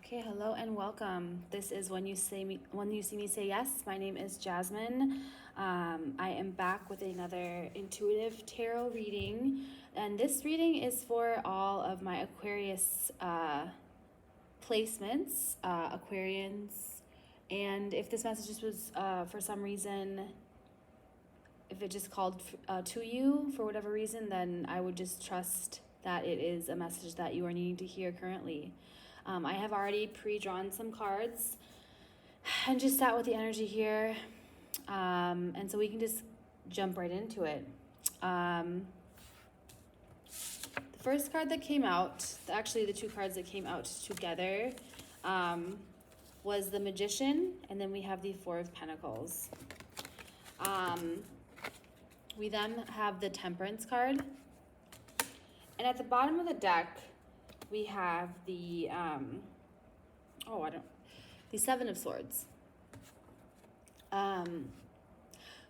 Okay, hello and welcome. This is when you see me say yes. My name is Jasmine. I am back with another intuitive tarot reading, and this reading is for all of my Aquarius placements, Aquarians. And if this message just was for some reason, if it just called to you for whatever reason, then I would just trust that it is a message that you are needing to hear currently. I have already pre-drawn some cards and just sat with the energy here. And so we can just jump right into it. The first card that came out, actually the two cards that came out together, was the Magician, and then we have the Four of Pentacles. We then have the Temperance card. And at the bottom of the deck, we have the, the Seven of Swords.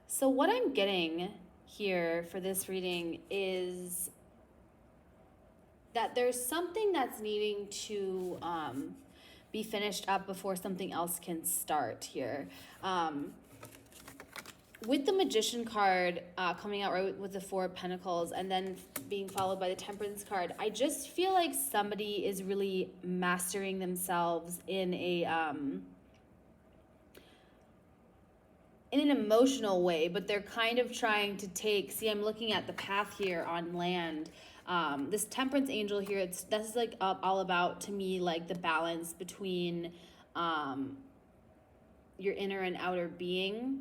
So what I'm getting here for this reading is that there's something that's needing to be finished up before something else can start here. With the Magician card coming out right with the Four of Pentacles and then being followed by the Temperance card, I just feel like somebody is really mastering themselves in an emotional way, but they're kind of trying to see, I'm looking at the path here on land. This Temperance angel here, this is like all about, to me, like the balance between your inner and outer being.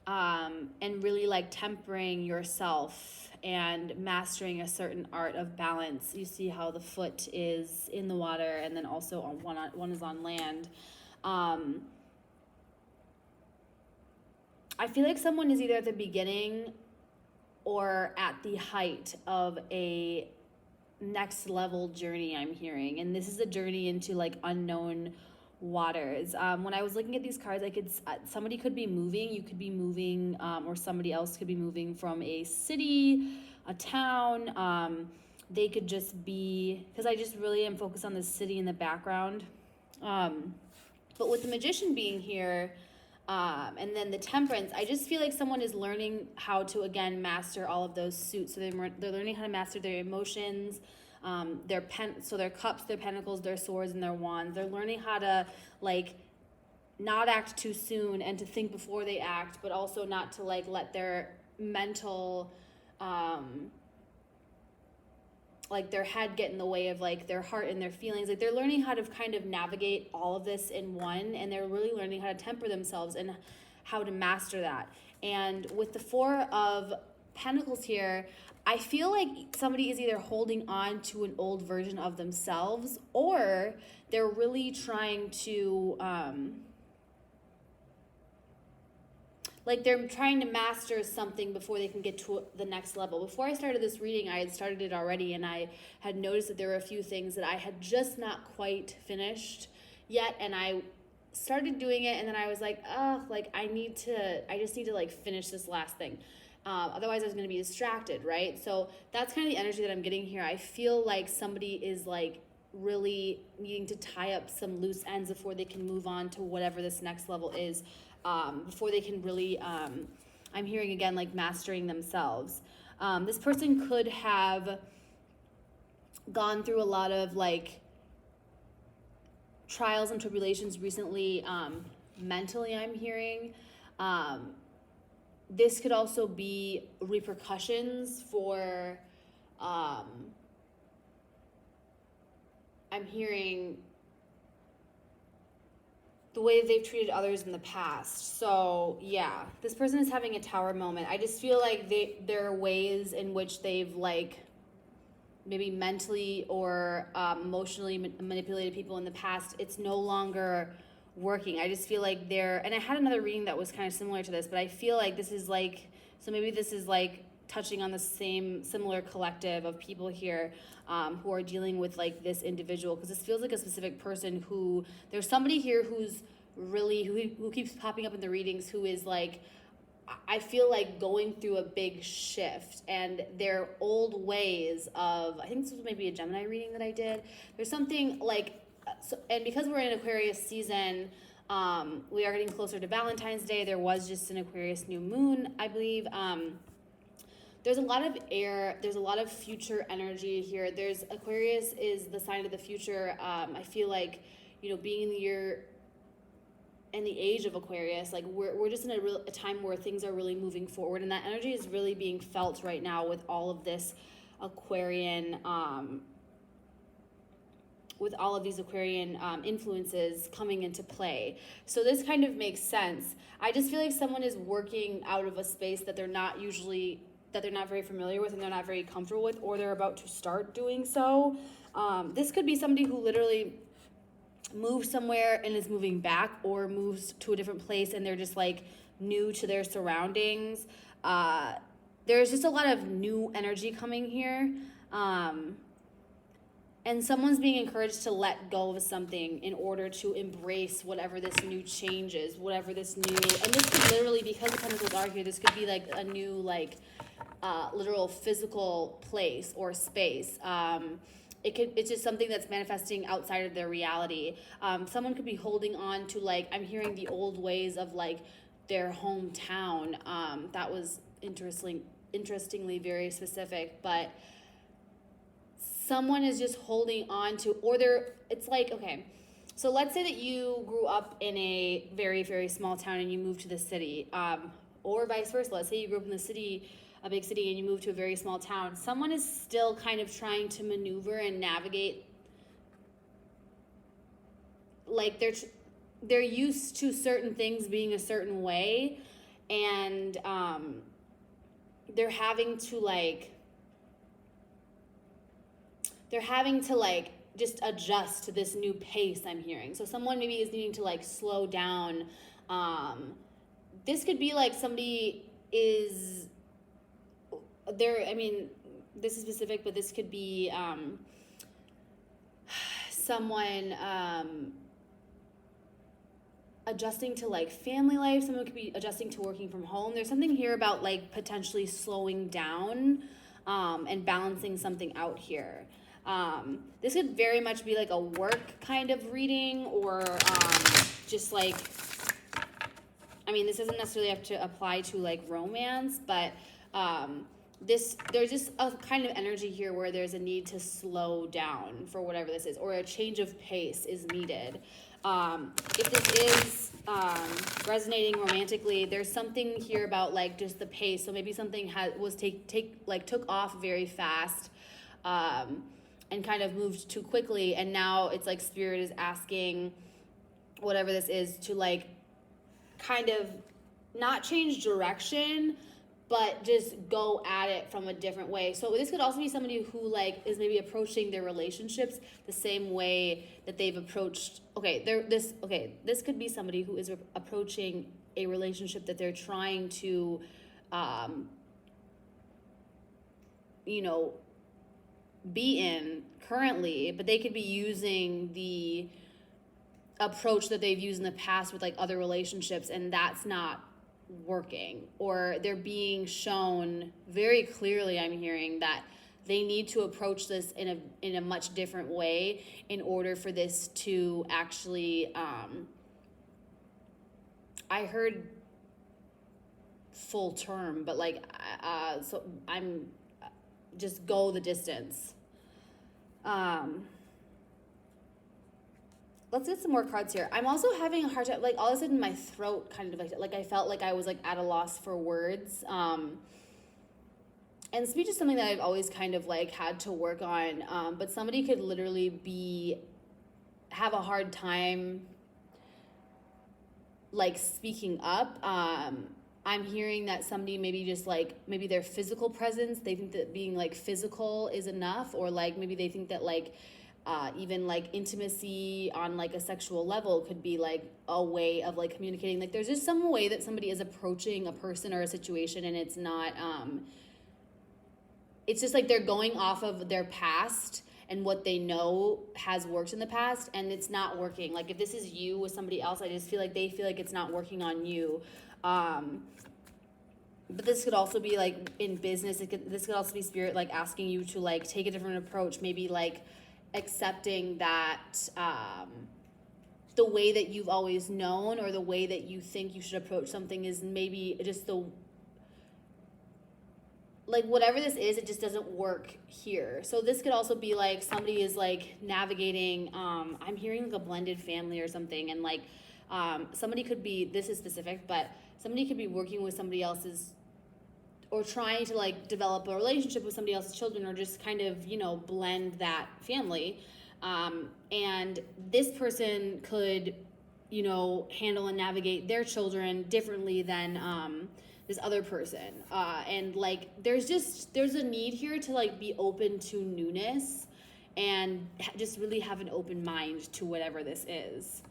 And really like tempering yourself and mastering a certain art of balance. You see how the foot is in the water and then also one is on land. I feel like someone is either at the beginning or at the height of a next level journey, I'm hearing. And this is a journey into like unknown waters. When I was looking at these cards, I could somebody could be moving, you could be moving, or somebody else could be moving from a city, a town. They could just be, because I just really am focused on the city in the background. But with the Magician being here, and then the Temperance, I just feel like someone is learning how to again master all of those suits. So they're learning how to master their emotions, their cups, their pentacles, their swords, and their wands. They're learning how to like not act too soon and to think before they act, but also not to like let their mental like their head get in the way of like their heart and their feelings. Like they're learning how to kind of navigate all of this in one, and they're really learning how to temper themselves and how to master that. And with the Four of Pentacles here, I feel like somebody is either holding on to an old version of themselves, or they're really trying to, like they're trying to master something before they can get to the next level. Before I started this reading, I had started it already, and I had noticed that there were a few things that I had just not quite finished yet, and I started doing it, and then I was like, oh, like I just need to like finish this last thing. Otherwise I was going to be distracted, right? So that's kind of the energy that I'm getting here. I feel like somebody is like really needing to tie up some loose ends before they can move on to whatever this next level is, before they can really, I'm hearing again, like mastering themselves. This person could have gone through a lot of like trials and tribulations recently, mentally, I'm hearing. This could also be repercussions for, I'm hearing the way they've treated others in the past. So yeah, this person is having a tower moment. I just feel like there are ways in which they've like maybe mentally or emotionally manipulated people in the past. It's no longer working. I just feel like and I had another reading that was kind of similar to this, but I feel like this is like, so maybe this is like touching on the similar collective of people here who are dealing with like this individual, because this feels like a specific person who, there's somebody here who's really, who keeps popping up in the readings, who is like, I feel like going through a big shift, and their old ways of, I think this was maybe a Gemini reading that I did. There's something like and because we're in Aquarius season, we are getting closer to Valentine's Day. There was just an Aquarius new moon, I believe. There's a lot of air. There's a lot of future energy here. Aquarius is the sign of the future. I feel like, being in the year and the age of Aquarius, like we're just in a time where things are really moving forward, and that energy is really being felt right now with all of this Aquarian, with all of these Aquarian influences coming into play. So this kind of makes sense. I just feel like someone is working out of a space that they're not very familiar with and they're not very comfortable with, or they're about to start doing so. This could be somebody who literally moves somewhere and is moving back, or moves to a different place and they're just like new to their surroundings. There's just a lot of new energy coming here. And someone's being encouraged to let go of something in order to embrace whatever this new change is, and this could literally, because the pentacles are here, this could be like a new, like, literal physical place or space. It's just something that's manifesting outside of their reality. Someone could be holding on to, like, I'm hearing the old ways of, like, their hometown. That was interestingly very specific, but someone is just holding on to, it's like, okay, so let's say that you grew up in a very, very small town and you moved to the city, or vice versa. Let's say you grew up in the city, a big city, and you moved to a very small town. Someone is still kind of trying to maneuver and navigate, like they're used to certain things being a certain way, and they're having to just adjust to this new pace, I'm hearing. So someone maybe is needing to like slow down. This could be like somebody is there. I mean, this is specific, but this could be someone adjusting to like family life. Someone could be adjusting to working from home. There's something here about like potentially slowing down and balancing something out here. This could very much be like a work kind of reading, or just like, I mean, this doesn't necessarily have to apply to like romance, but there's just a kind of energy here where there's a need to slow down for whatever this is, or a change of pace is needed. If this is resonating romantically, there's something here about like just the pace. So maybe something took off very fast, and kind of moved too quickly, and now it's like spirit is asking whatever this is to like kind of not change direction, but just go at it from a different way. So this could also be somebody who like is maybe approaching their relationships the same way that they've approached, this could be somebody who is approaching a relationship that they're trying to be in currently, but they could be using the approach that they've used in the past with like other relationships, and that's not working, or they're being shown very clearly, I'm hearing, that they need to approach this in a much different way in order for this to actually I heard full term, but like so I'm just go the distance. Let's get some more cards here. I'm also having a hard time, like all of a sudden my throat kind of like I felt like I was like at a loss for words. And speech is something that I've always kind of like had to work on. But somebody could literally have a hard time like speaking up. I'm hearing that somebody maybe their physical presence, they think that being like physical is enough, or like maybe they think that like even like intimacy on like a sexual level could be like a way of like communicating. Like there's just some way that somebody is approaching a person or a situation, and it's not it's just like they're going off of their past and what they know has worked in the past, and it's not working. Like if this is you with somebody else, I just feel like they feel like it's not working on you. But this could also be like in business. This could also be spirit like asking you to like take a different approach, maybe like accepting that the way that you've always known, or the way that you think you should approach something is maybe just the, like, whatever this is, it just doesn't work here. So this could also be like somebody is like navigating, I'm hearing like a blended family or something, and like somebody could be, this is specific, but somebody could be working with somebody else's, or trying to like develop a relationship with somebody else's children, or just kind of, you know, blend that family. And this person could, you know, handle and navigate their children differently than this other person. And like there's a need here to like be open to newness and just really have an open mind to whatever this is.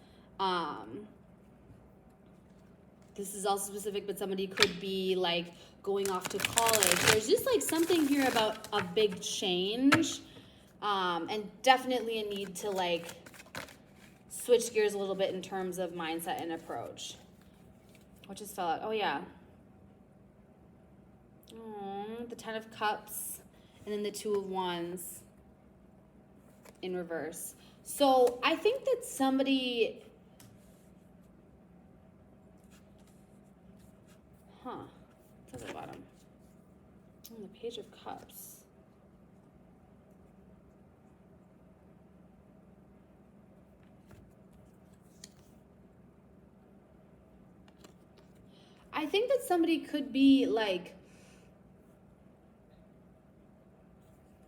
This is also specific, but somebody could be like going off to college. There's just like something here about a big change, and definitely a need to like switch gears a little bit in terms of mindset and approach. What just fell out? Oh yeah. The 10 of Cups, and then the 2 of Wands in reverse. So I think that somebody, it says at the bottom. On the Page of Cups. I think that somebody could be like,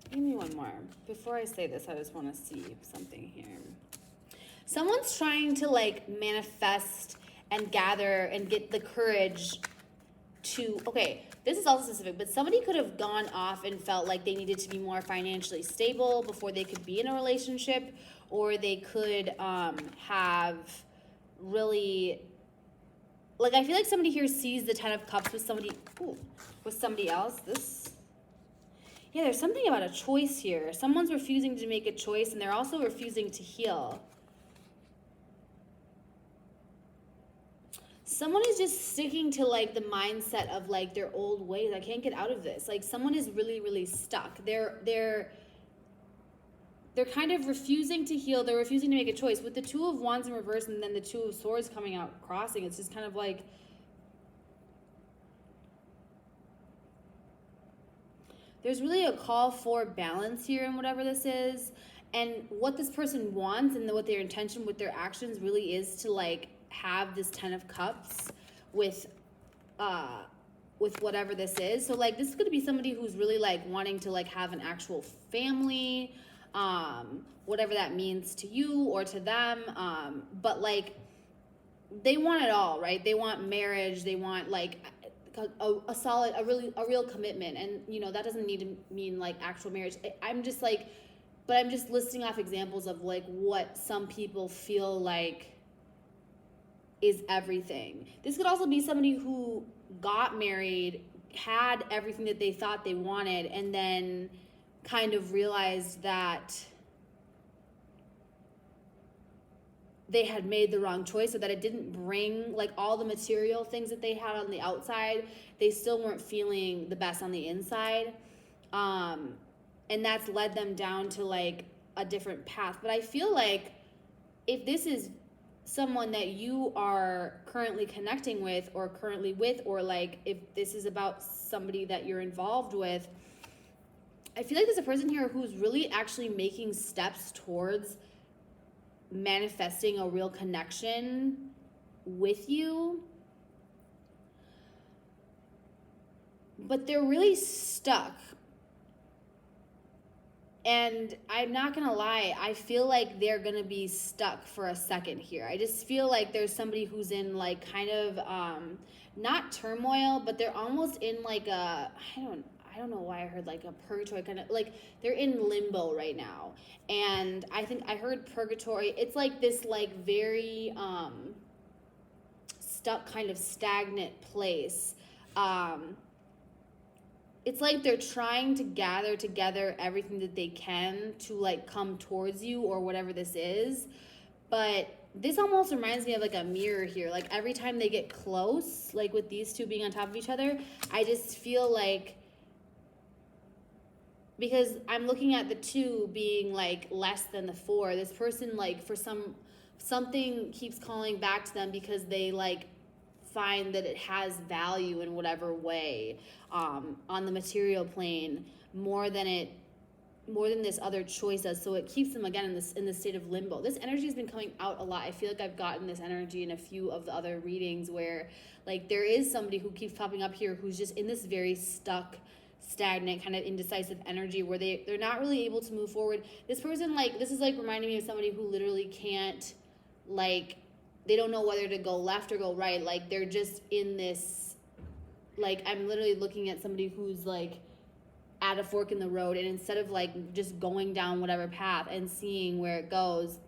give me one more. Before I say this, I just want to see something here. Someone's trying to like manifest and gather and get the courage to, okay, this is also specific, but somebody could have gone off and felt like they needed to be more financially stable before they could be in a relationship, or they could have really, like, I feel like somebody here sees the 10 of Cups with somebody, with somebody else. Yeah, there's something about a choice here. Someone's refusing to make a choice, and they're also refusing to heal. Someone is just sticking to like the mindset of like their old ways. I can't get out of this. Like someone is really, really stuck. They're kind of refusing to heal. They're refusing to make a choice. With the 2 of Wands in reverse and then the 2 of Swords coming out crossing, it's just kind of like, there's really a call for balance here in whatever this is. And what this person wants and what their intention with their actions really is to like have this 10 of Cups with whatever this is. So like this is going to be somebody who's really like wanting to like have an actual family, whatever that means to you or to them. But like they want it all, right? They want marriage. They want like a solid, a real commitment. And you know, that doesn't need to mean like actual marriage. I'm just listing off examples of like what some people feel like is everything. This could also be somebody who got married, had everything that they thought they wanted, and then kind of realized that they had made the wrong choice, or that it didn't bring like all the material things that they had on the outside. They still weren't feeling the best on the inside. And that's led them down to like a different path. But I feel like if this is someone that you are currently connecting with or currently with, or like if this is about somebody that you're involved with, I feel like there's a person here who's really actually making steps towards manifesting a real connection with you, but they're really stuck. And I'm not gonna lie, I feel like they're gonna be stuck for a second here. I just feel like there's somebody who's in like kind of not turmoil, but they're almost in like a, I don't know why I heard like a purgatory, kind of like they're in limbo right now. And I think I heard purgatory. It's like this like very stuck, kind of stagnant place. It's like they're trying to gather together everything that they can to like come towards you or whatever this is. But this almost reminds me of like a mirror here. Like every time they get close, like with these two being on top of each other, I just feel like because I'm looking at the 2 being like less than the 4. This person, like, for something keeps calling back to them because they like find that it has value in whatever way, on the material plane, more than this other choice does. So it keeps them again in this state of limbo. This energy has been coming out a lot. I feel like I've gotten this energy in a few of the other readings where like there is somebody who keeps popping up here who's just in this very stuck, stagnant, kind of indecisive energy where they're not really able to move forward. This person, like, this is like reminding me of somebody who literally can't, like, they don't know whether to go left or go right. Like, they're just in this, like, I'm literally looking at somebody who's like at a fork in the road, and instead of like just going down whatever path and seeing where it goes,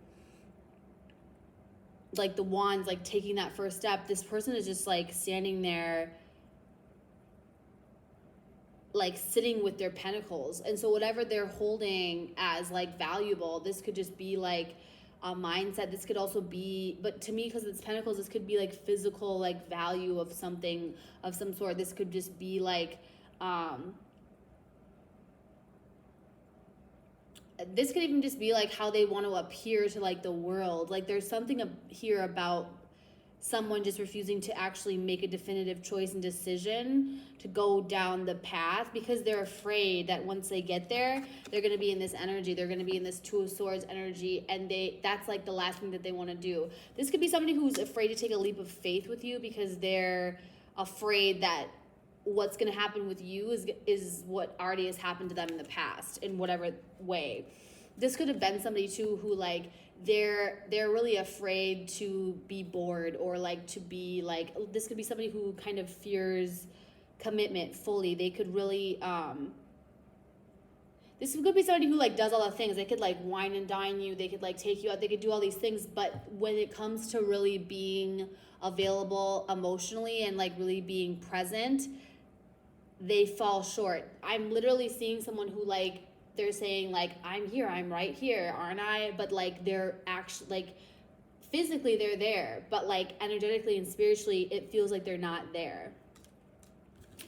like the wand's like taking that first step, this person is just like standing there, like sitting with their pentacles. And so whatever they're holding as like valuable, this could just be like a mindset. This could also be, but to me, because it's pentacles, this could be like physical, like value of something of some sort. This could just be like this could even just be like how they want to appear to like the world. Like there's something here about someone just refusing to actually make a definitive choice and decision to go down the path because they're afraid that once they get there, they're going to be in this energy. They're going to be in this 2 of Swords energy, and that's like the last thing that they want to do. This could be somebody who's afraid to take a leap of faith with you because they're afraid that what's going to happen with you is what already has happened to them in the past in whatever way. This could have been somebody too who like they're really afraid to be bored, or like to be like, this could be somebody who kind of fears commitment fully. They could really this could be somebody who like does all the things. They could like wine and dine you, they could like take you out, they could do all these things, but when it comes to really being available emotionally and like really being present, they fall short. I'm literally seeing someone who like, they're saying like, I'm here, I'm right here, aren't I? But like they're actually like physically they're there, but like energetically and spiritually it feels like they're not there.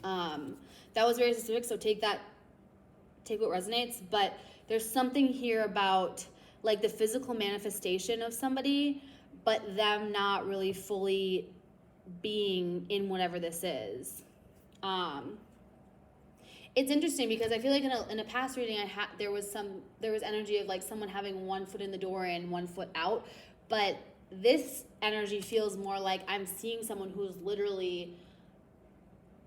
That was very specific, so take what resonates. But there's something here about like the physical manifestation of somebody, but them not really fully being in whatever this is. It's interesting because I feel like in a past reading there was energy of like someone having 1 foot in the door and 1 foot out, but this energy feels more like I'm seeing someone who's literally,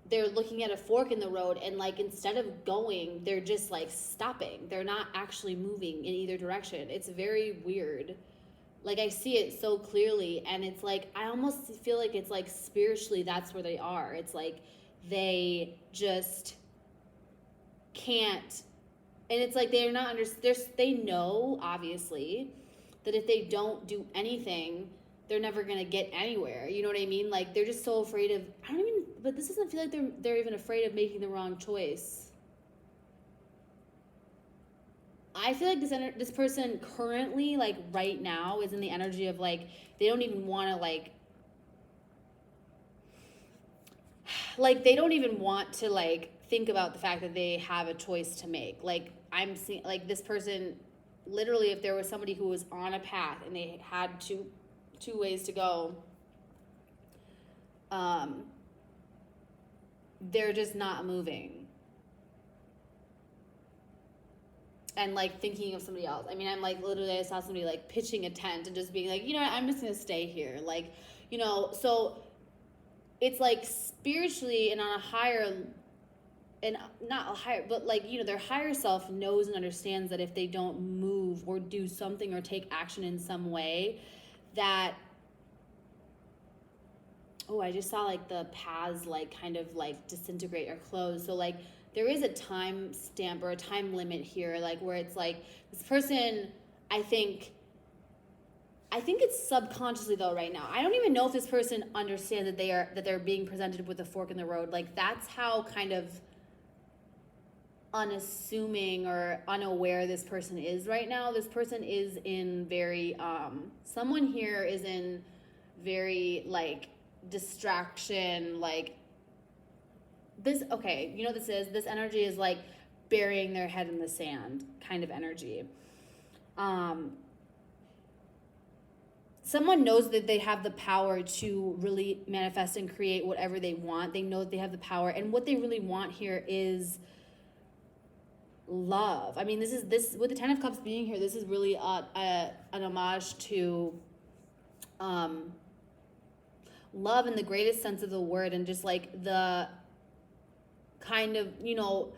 they're looking at a fork in the road, and like instead of going, they're just like stopping. They're not actually moving in either direction. It's very weird. Like I see it so clearly, and it's like I almost feel like it's like spiritually that's where they are. It's like they just can't, and it's like they're not they know obviously that if they don't do anything, they're never gonna get anywhere. You know what I mean? Like they're just so afraid of, but this doesn't feel like they're even afraid of making the wrong choice. I feel like this person currently, like right now, is in the energy of like they don't even want to like they don't even want to like think about the fact that they have a choice to make. Like I'm seeing like this person, literally, if there was somebody who was on a path and they had two ways to go, they're just not moving. And like thinking of somebody else. I mean, I'm like literally I saw somebody like pitching a tent and just being like, you know what, I'm just gonna stay here. Like, you know, so it's like spiritually and on a higher, and not a higher, but like, you know, their higher self knows and understands that if they don't move or do something or take action in some way, that, oh, I just saw like the paths like kind of like disintegrate or close. So like there is a time stamp or a time limit here, like where it's like this person, I think it's subconsciously though right now. I don't even know if this person understands that they're being presented with a fork in the road. Like that's how kind of unassuming or unaware this person is right now. This person is in very someone here is in very like distraction, like this. Okay, you know what this is? This energy is like burying their head in the sand kind of energy. Someone knows that they have the power to really manifest and create whatever they want. They know that they have the power, and what they really want here is love. I mean, this with the Ten of Cups being here, this is really an homage to love in the greatest sense of the word, and just like the kind of, you know,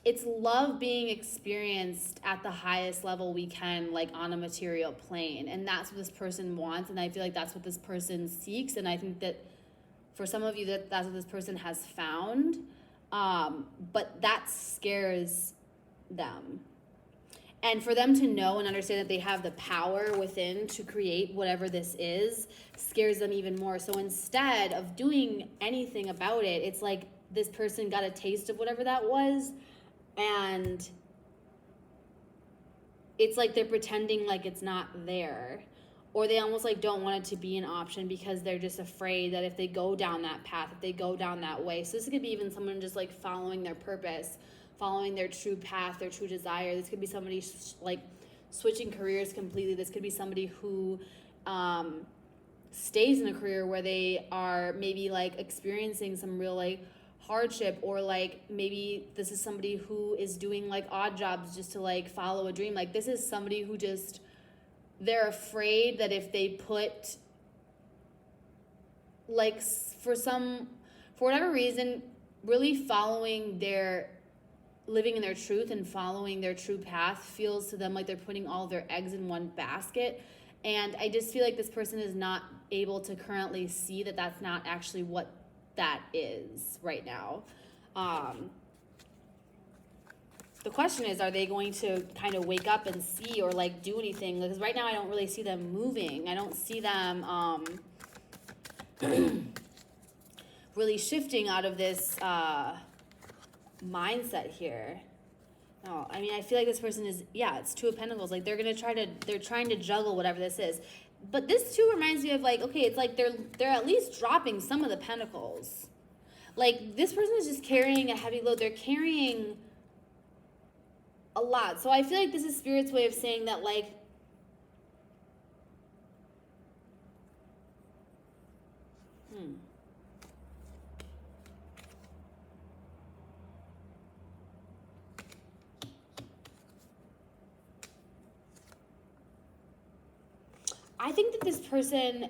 it's love being experienced at the highest level we can, like on a material plane. And that's what this person wants. And I feel like that's what this person seeks. And I think that for some of you, that's what this person has found. But that scares them. And for them to know and understand that they have the power within to create whatever this is scares them even more. So instead of doing anything about it, it's like this person got a taste of whatever that was, and it's like they're pretending like it's not there, or they almost like don't want it to be an option because they're just afraid that if they go down that path, if they go down that way. So this could be even someone just like following their purpose, following their true path, their true desire. This could be somebody like switching careers completely. This could be somebody who stays in a career where they are maybe like experiencing some real like hardship, or like maybe this is somebody who is doing like odd jobs just to like follow a dream. Like this is somebody who just, they're afraid that if they put like for whatever reason, really following their, living in their truth and following their true path feels to them like they're putting all their eggs in one basket. And I just feel like this person is not able to currently see that that's not actually what that is right now. The question is, are they going to kind of wake up and see or like do anything? Because right now I don't really see them moving. I don't see them really shifting out of this mindset here. No, I mean, I feel like this person is, yeah, it's Two of Pentacles. Like they're trying to juggle whatever this is. But this too reminds me of like, okay, it's like they're at least dropping some of the pentacles. Like this person is just carrying a heavy load. They're carrying a lot. So I feel like this is Spirit's way of saying that like, I think that this person,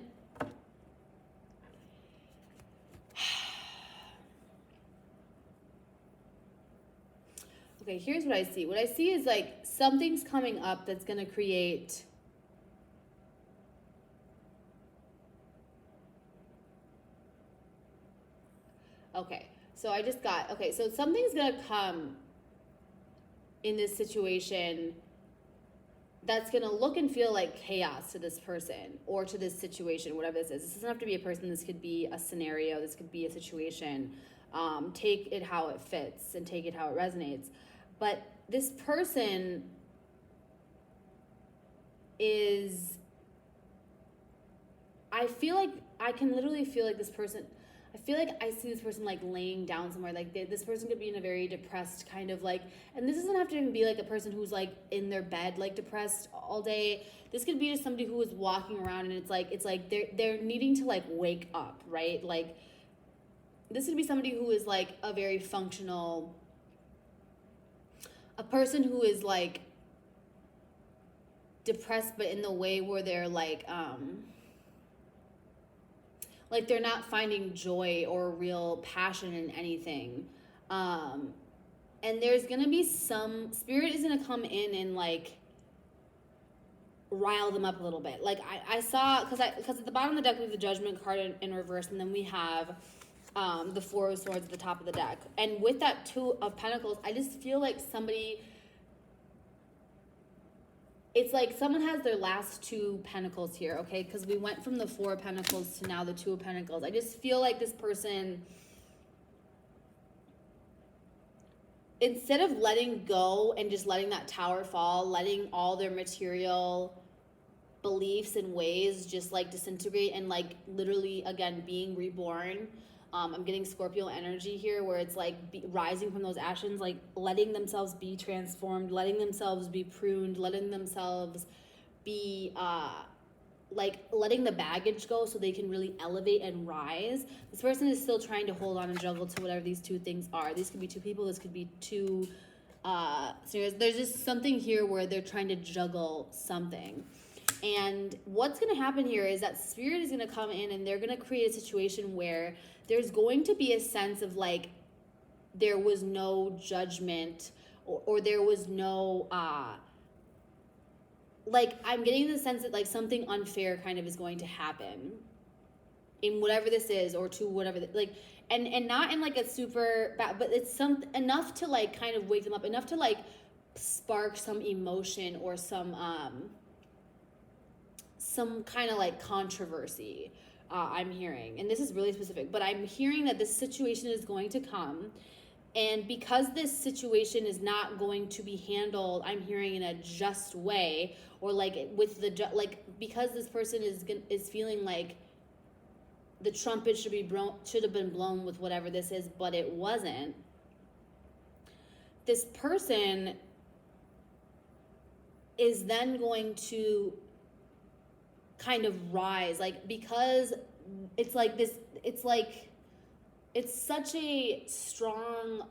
okay, here's what I see. What I see is like something's coming up that's going to create so something's going to come in this situation that's going to look and feel like chaos to this person or to this situation, whatever this is. This doesn't have to be a person. This could be a scenario. This could be a situation. Take it how it fits and take it how it resonates. But this person is, I feel like I can literally feel like this person, I feel like I see this person like laying down somewhere. Like this person could be in a very depressed kind of like, and this doesn't have to even be like a person who's like in their bed, like depressed all day. This could be just somebody who is walking around and it's like they're needing to like wake up, right? Like this could be somebody who is like a very functional, a person who is like depressed, but in the way where they're like they're not finding joy or real passion in anything. And there's going to be some, Spirit is going to come in and like rile them up a little bit. Like I saw, because at the bottom of the deck we have the Judgment card in reverse, and then we have the Four of Swords at the top of the deck. And with that Two of Pentacles, I just feel like somebody, it's like someone has their last two pentacles here, okay? Because we went from the Four of Pentacles to now the Two of Pentacles. I just feel like this person, instead of letting go and just letting that tower fall, letting all their material beliefs and ways just like disintegrate and like literally, again, being reborn, I'm getting Scorpio energy here, where it's like rising from those ashes, like letting themselves be transformed, letting themselves be pruned, letting themselves be like letting the baggage go so they can really elevate and rise. This person is still trying to hold on and juggle to whatever these two things are. These could be two people, this could be two scenarios. There's just something here where they're trying to juggle something. And what's going to happen here is that spirit is going to come in and they're going to create a situation where there's going to be a sense of like there was no judgment, or there was no like I'm getting the sense that like something unfair kind of is going to happen in whatever this is, or to whatever, like, and not in like a super bad, but it's some enough to like kind of wake them up, enough to like spark some emotion or some kind of like controversy. I'm hearing, and this is really specific, but I'm hearing that this situation is going to come, and because this situation is not going to be handled, I'm hearing in a just way, or like with the like, because this person is feeling like the trumpet should have been blown with whatever this is, but it wasn't. This person is then going to kind of rise, like, because it's like this, it's like it's such a strong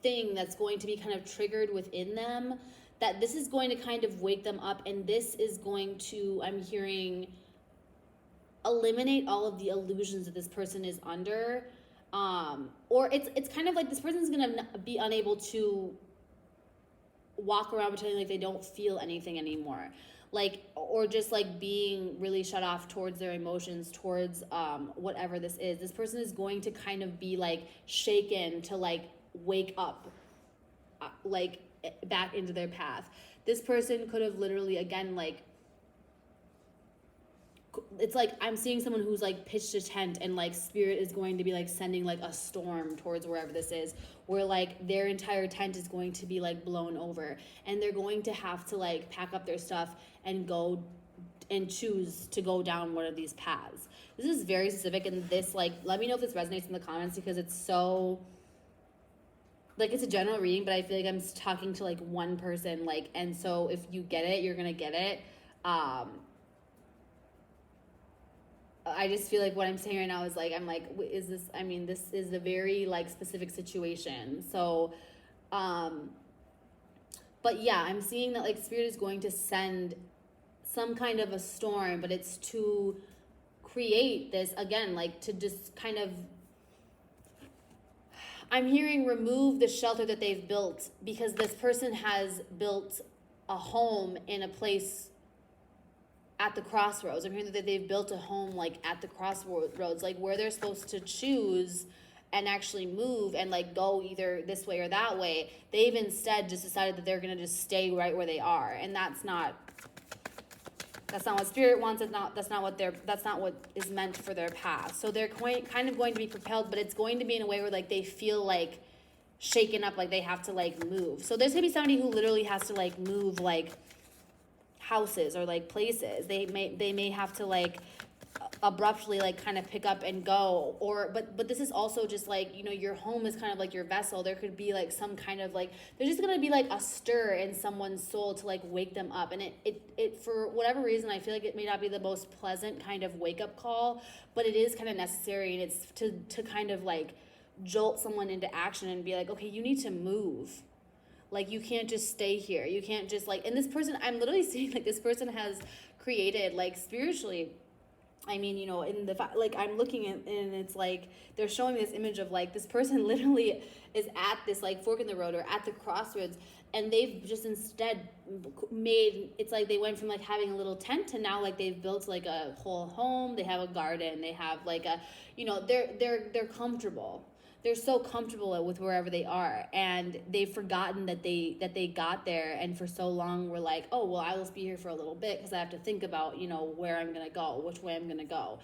thing that's going to be kind of triggered within them, that this is going to kind of wake them up, and this is going to, I'm hearing, eliminate all of the illusions that this person is under, or it's kind of like this person's gonna be unable to walk around pretending like they don't feel anything anymore, like, or just like being really shut off towards their emotions, towards whatever this is. This person is going to kind of be like shaken to like wake up, like back into their path. This person could have literally, again, like, it's like I'm seeing someone who's like pitched a tent, and like spirit is going to be like sending like a storm towards wherever this is, where like their entire tent is going to be like blown over, and they're going to have to like pack up their stuff and go and choose to go down one of these paths. This is very specific, and this, like, let me know if this resonates in the comments, because it's so, like, it's a general reading, but I feel like I'm talking to like one person, like, and so if you get it, you're gonna get it. I just feel like what I'm saying right now is like, I'm like, is this, I mean, this is a very like specific situation. So, but yeah, I'm seeing that like spirit is going to send some kind of a storm, but it's to create this, again, like to just kind of, I'm hearing remove the shelter that they've built, because this person has built a home in a place at the crossroads. I'm hearing that they've built a home like at the crossroads, like where they're supposed to choose and actually move and like go either this way or that way. They've instead just decided that they're gonna just stay right where they are, and that's not what spirit wants. That's not what is meant for their path. So they're kind of going to be propelled, but it's going to be in a way where like they feel like shaken up, like they have to like move. So there's gonna be somebody who literally has to like move like houses or like places. They may have to like abruptly like kind of pick up and go, or but this is also just like, you know, your home is kind of like your vessel. There could be like some kind of like, there's just gonna be like a stir in someone's soul to like wake them up, and it for whatever reason, I feel like it may not be the most pleasant kind of wake up call, but it is kind of necessary, and it's to kind of like jolt someone into action and be like, okay, you need to move. Like, you can't just stay here. You can't just like, and this person, I'm literally seeing like this person has created like spiritually, I mean, you know, in the, like, I'm looking at, and it's like, they're showing this image of like, this person literally is at this like fork in the road or at the crossroads, and they've just instead made, it's like they went from like having a little tent to now like they've built like a whole home. They have a garden. They have like a, you know, they're comfortable. They're so comfortable with wherever they are, and they've forgotten that they got there, and for so long we're like, oh, well, I'll just be here for a little bit because I have to think about, you know, where I'm gonna go, which way I'm gonna go.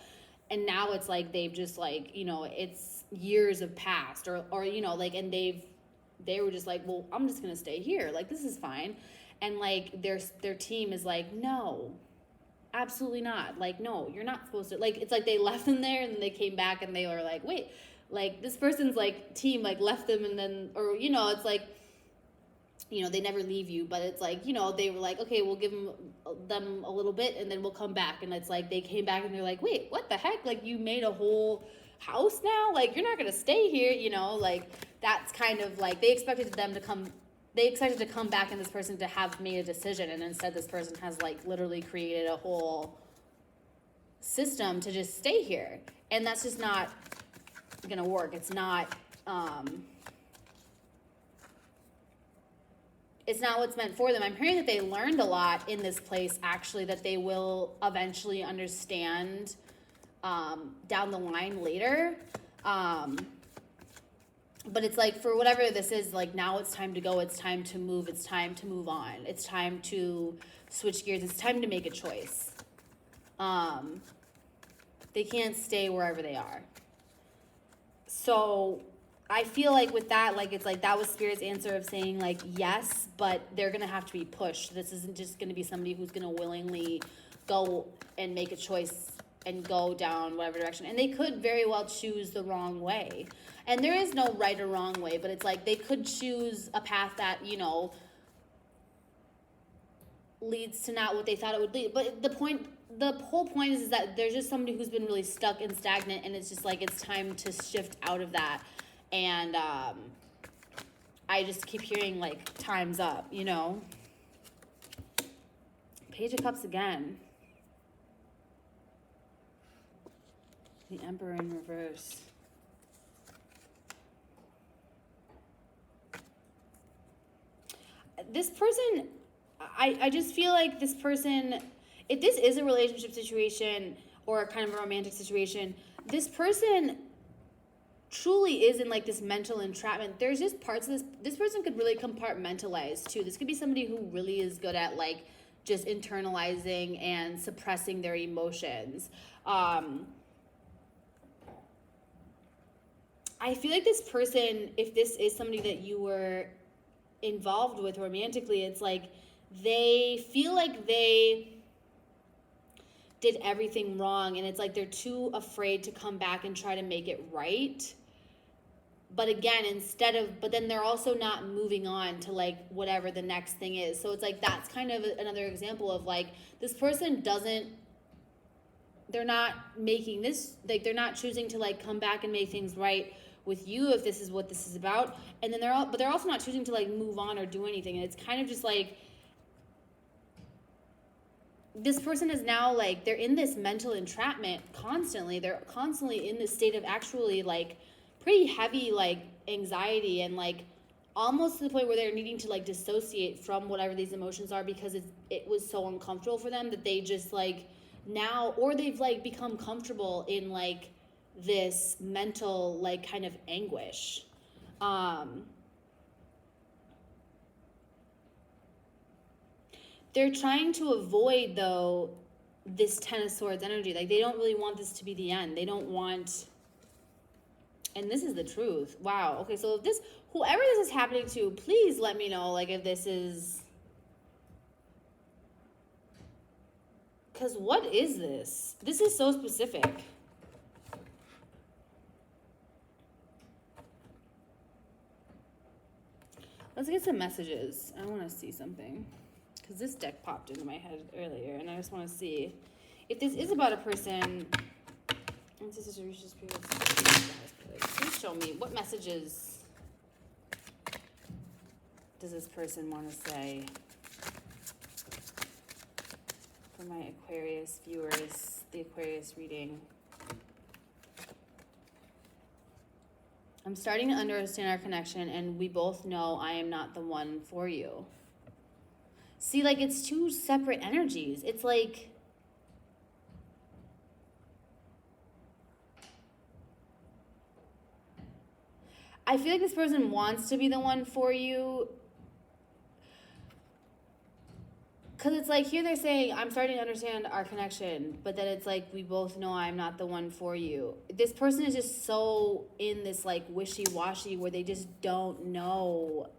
And now it's like they've just like, you know, it's years have passed, or you know, like, and they were just like, well, I'm just gonna stay here, like, this is fine. And like their team is like, no, Absolutely not. Like, no, you're not supposed to. Like, it's like they left them there and then they came back and they were like, wait, like this person's like team like left them and then, or, you know, it's like, you know, they never leave you, but it's like, you know, they were like, okay, we'll give them a little bit and then we'll come back. And it's like, they came back and they're like, wait, what the heck? Like, you made a whole house now? Like, you're not going to stay here, you know? Like, that's kind of like, they expected to come back and this person to have made a decision. And instead this person has like literally created a whole system to just stay here. And that's just not going to work. It's not what's meant for them. I'm hearing that they learned a lot in this place, actually, that they will eventually understand down the line later. But it's like, for whatever this is, like, now it's time to go. It's time to move. It's time to move on. It's time to switch gears. It's time to make a choice. They can't stay wherever they are. So I feel like with that, like, it's like that was Spirit's answer of saying, like, yes, but they're going to have to be pushed. This isn't just going to be somebody who's going to willingly go and make a choice and go down whatever direction. And they could very well choose the wrong way. And there is no right or wrong way, but it's like they could choose a path that, you know, leads to not what they thought it would lead. But the whole point is that there's just somebody who's been really stuck and stagnant, and it's just like it's time to shift out of that. And I just keep hearing, like, time's up, you know? Page of Cups again. The Emperor in reverse. This person, I just feel like this person, if this is a relationship situation or kind of a romantic situation, this person truly is in like this mental entrapment. There's just parts of this person could really compartmentalize too. This could be somebody who really is good at like just internalizing and suppressing their emotions. I feel like this person, if this is somebody that you were involved with romantically, it's like they feel like they did everything wrong, and it's like they're too afraid to come back and try to make it right. But again, but then they're also not moving on to like whatever the next thing is. So it's like that's kind of another example of like this person they're not making this, like they're not choosing to like come back and make things right with you if this is what this is about. And then they're also not choosing to like move on or do anything. And it's kind of just like this person is now like they're in this mental entrapment constantly. They're constantly in this state of actually like pretty heavy like anxiety and like almost to the point where they're needing to like dissociate from whatever these emotions are because it was so uncomfortable for them that they just like now, or they've like become comfortable in like this mental like kind of anguish. They're trying to avoid though this Ten of Swords energy. Like they don't really want this to be the end. They don't want, and this is the truth. Wow. Okay, so if whoever this is happening to, please let me know like if this is, because what is this? This is so specific. Let's get some messages. I want to see something. Because this deck popped into my head earlier, and I just want to see if this is about a person. Please show me what messages does this person want to say for my Aquarius viewers, the Aquarius reading. I'm starting to understand our connection, and we both know I am not the one for you. See, like, it's two separate energies. It's like, I feel like this person wants to be the one for you. Because it's like, here they're saying, I'm starting to understand our connection. But then it's like, we both know I'm not the one for you. This person is just so in this, like, wishy-washy where they just don't know.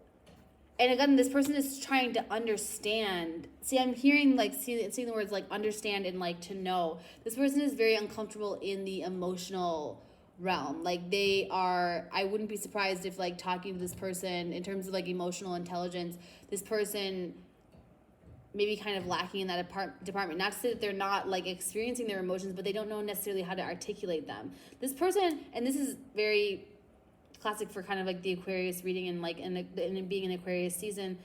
and again, this person is trying to understand. See, I'm hearing like seeing the words like understand and like to know. This person is very uncomfortable in the emotional realm. Like they are, I wouldn't be surprised if like talking to this person in terms of like emotional intelligence, this person maybe kind of lacking in that department. Not to say that they're not like experiencing their emotions, but they don't know necessarily how to articulate them. This person, and this is very classic for kind of like the Aquarius reading and like in being an Aquarius season,